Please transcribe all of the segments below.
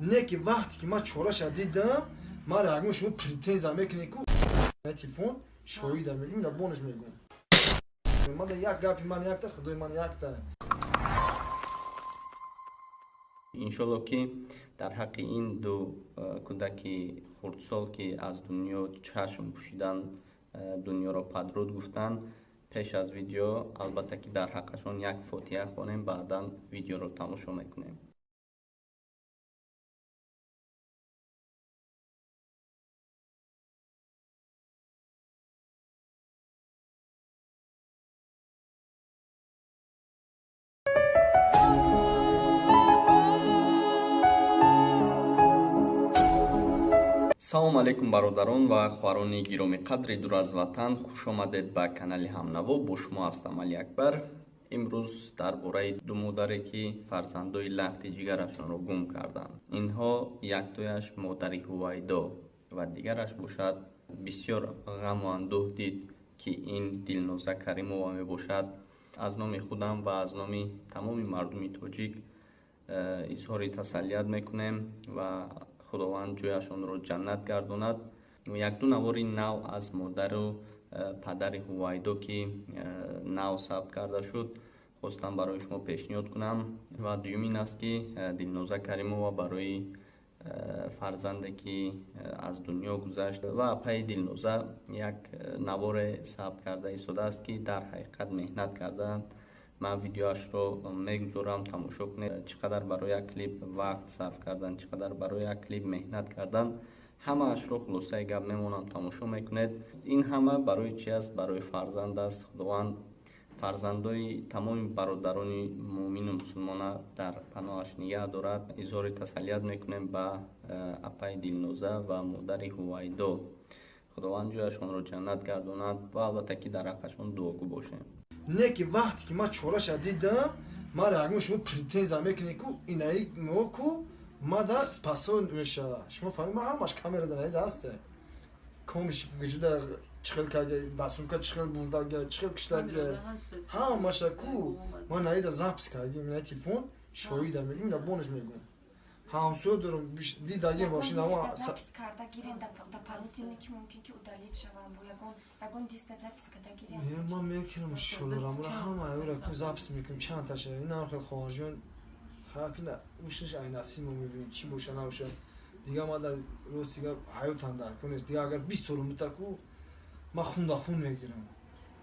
نه که وقتی که من چورش دیدم من رقم شما پریتنزا میکنه که تلفن شویده میگم یا بونش میگم من یک گپی من یک تا خدای من یک تا انشالله که در حق این دو کودکی خردسال که از دنیا چشم پوشیدن دنیا را پدرود گفتن پیش از ویدیو البته که در حقشون یک فاتحه خوانیم بعدا ویدیو رو تماشا میکنیم. салом алейкум бародарон ва хоҳарони гироми қадри дур аз ватан, хуш омадед ба канали ҳамнаво. Бо шумо ҳастам Али Акбар. имрӯз дар бораи ду модаре ки фарзандои лахти ҷигарашонро гум карданд. инҳо яктояш модари Ҳувайдо ва дигараш бошад бисёр ғаму андӯҳ дид ки ин Дилноза Каримова мебошад. аз номи худам ва аз номи тамоми мардуми тоҷик изҳори тасаллият мекунем ва худованд ҷояшонро ҷаннат гардонад. як-ду навори нав аз модару падари Ҳувайдо ки нав сабт карда шуд хостам барои шумо пешниҳод кунам ва дуюм ин аст ки Дилноза Каримова барои фарзанде ки аз дунё гузашт ва паи Дилноза як наворе сабт карда истодааст ки дар ҳақиқат меҳнат карданд. ман видеоашро мегузорам, тамошо кунед чӣ қадар барои як клип вақт сарф кардан, чӣ қадар барои як клип меҳнат кардан. ҳамаашро хулосаи гап мемонам, тамошо мекунед. ин ҳама барои чи аст? Барои фарзанд аст. худованд фарзандои тамоми бародарони муъмину мусулмона дар паноҳаш нигаҳ дорад. изҳори тасаллият мекунем ба апаи Дилноза ва модари Ҳувайдо. худованд ҷояшонро ҷаннат гардонад ва албатта ки дар ҳаққашон дуогӯ бошем. не ки вақти ки man чораш дидам man рaqm шумо претензия мекунед ку инаи мо ку мада спасо меша шумо фаҳмед ман ҳамаш камера дар наида ҳаст комиш гҷуда чихел карда басумка чихел бурдага чихел киштага ҳамаша ку ман наида запис кардим ина телефон шоида мегӯям да бонаш мегӯям ҳамсоё дорам дидаги мошина запис карда гирен да полутилни ки мумкин ки удалит шавам бо ягон диска запис карда гирен ман мекунам шолорамра ҳамаёра ку запис мекунам чандташа инам хел хоҳарҷон хакна ушиш айнаси мо мебинем чӣ боша набоша дига мада рӯз дига ҳаётан дар кунест дига агар 20 сол мута ку ман хунда хун мегирам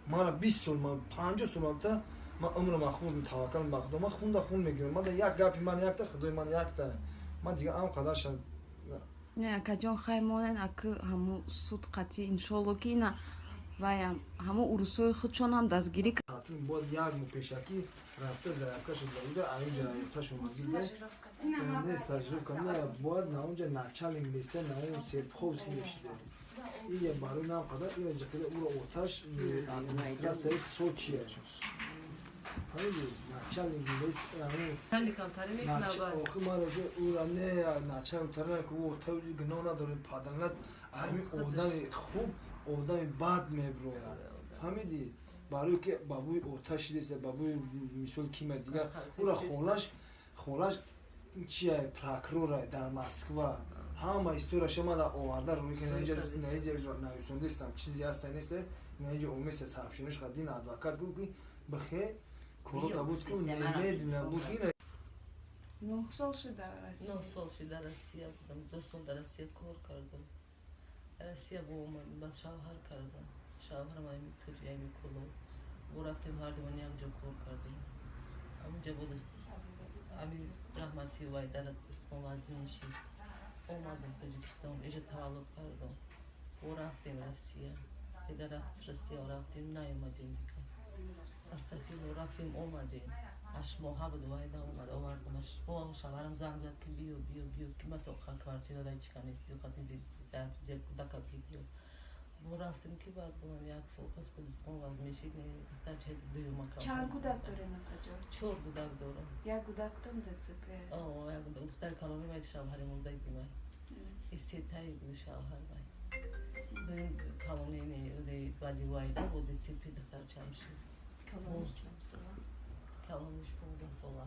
мана 20 сол ман 50 сол мута ман умрам ахуд таваккалам ба худо ман хунда хун мегирам мада як гапи ман якта худои ман якта ман дига ам қадарша не акаҷон хаймонен аки ҳамун суд қатъи иншолло ки ина ваям ҳамун урусҳои худшон ҳам дастгирӣ бояд як мо пешакӣ рафта заявка шуда буда аинҷа рафташ омадиде не стажировка не бояд на онҷа начал инглисе на он серпховски мешиде ие барои нам қадар инҷа када уро оташ администрацияи сочи фаҳмиди начал инглис охи мароҷа ура не начал тараку отаи гуноҳ надорем паданат ҳами одами хуб одами бад меброяд фаҳмиди барои ки бабои оташ шидеса бабои мисол кима дига ура холаш чия прокурора дар Москва ҳама историяша мада оварда рӯикаинҷа нависондастам чизе ҳаста неста инҷа омеса сабшинаш дин адвокат гӯ ки бахе корота буд ки немедунам буд ина 9 сол шуда 9 сол шуда Россия будам 2 сол дар Россия кор кардам Россия бо ба шавҳар кардам шавҳарам ами тоҷи ами куло бо рафтем ҳардумони ҳамҷо кор кардем ҳамҷа буд ами раҳмати вайдарат истон вазмин шид омадам тоҷикистон иҷа таваллуд кардам бо рафтем Россия дига рафт Россия рафтем наомадем дига астафило рафтем омадем аш моҳа буд вайда омад овардамаш бо шавҳарам занг зад ки биё ки ма тоқа квартира дайчика нест биё қатин зер кудака биё бо рафтем ки баъд бонам як сол пас пулистон ваз мешид даҷҳед дуюмака чанд кӯдак дорем акаҷон 4 кӯдак дорам як кӯдактон дцп як духтари калони майд шавҳари мурдаи димай истетаи буд шавҳар май дуюм калони бади вайда бо дцп духтар чамшид калониш 15 сола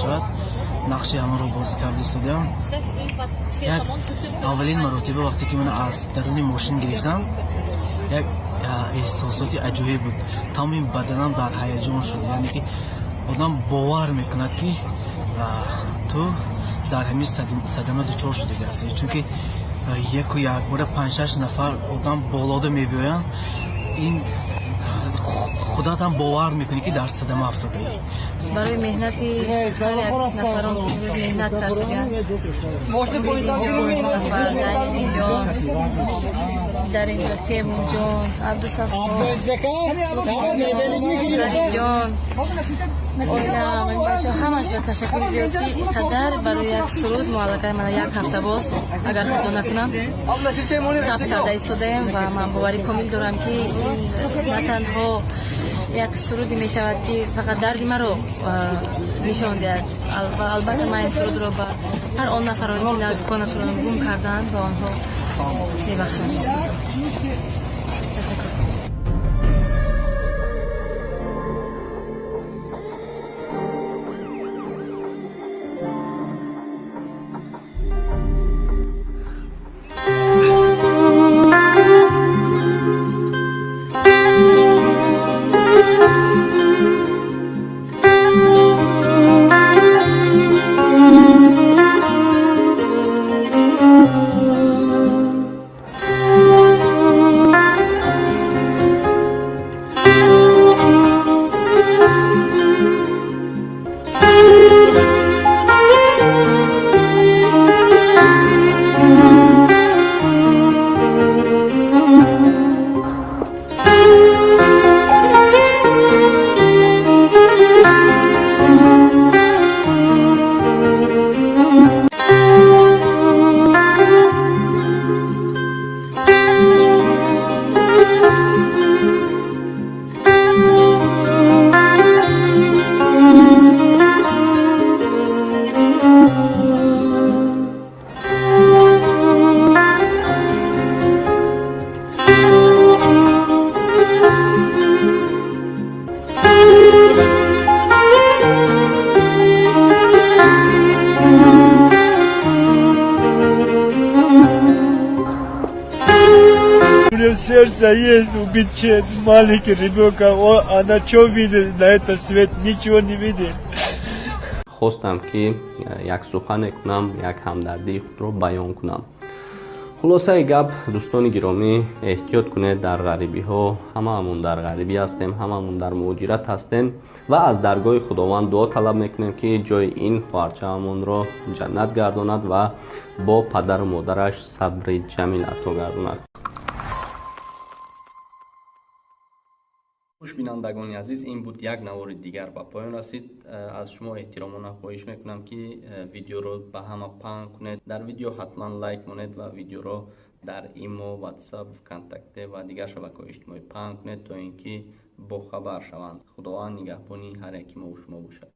мешавад нақши ҳамаро бозӣ карда истодам. як аввалин маротиба вақте ки ман аз даруни мошин гирифтам як эҳсосоти аҷоиб буд. тамоми баданам дар ҳаяҷон шуд, яъне ки одам бовар мекунад ки ту дар ҳамин садама дучор шудагааст, чунки яку якбора 5-6 нафар одам болода мебиёянд, ин худатам бовар мекунӣ ки дар садама афтодаӣ. برای مهنتی هر یک نفران که روز مهنت کردن فرزند جان در اینجا تیمون جان عبدالصفا زهی جان اویلم این بچه همش به تشکر زیادی قدر برای یک سرود معلقه من یک هفته باز اگر خطا نکنم ثبت کرده ایستادیم و من باوری کامل دارم که نه تنها یک سرودی می شود که فقط دردی مرا نشان دهد. البته من این سرود را به هر آن نفرانی که نزدیکانشان را گم کردند به آنها میبخشم. تشکر. Сердце есть убить маленький ребенка, она что видит на этот свет, ничего не видит. خواستم که یک سخن کنم، یک همدردی خود رو بیان کنم. خلاصه گپ دوستان گرامی، احتیاط کنید در غریبی ها. هممون در غریبی هستیم، هممون در مهاجرت هستیم و از درگاه خداوند دعا طلب میکنیم که جای این خواهرچه‌مون را جنت گرداند و با پدر و مادرش صبر جمیل عطا گرداند. خوش بینندگان عزیز، این بود یک نوار دیگر به پایان رسید. از شما احترامانه خواهش میکنم که ویدیو رو به همه پهن کنید. در ویدیو حتما لایک کنید و ویدیو رو در ایمو، واتساپ، کانتکت و دیگر شبکه‌های اجتماعی پهن کنید تا اینکه با خبر شوند. خداوند نگهبانی هر یکی ما و شما باشد.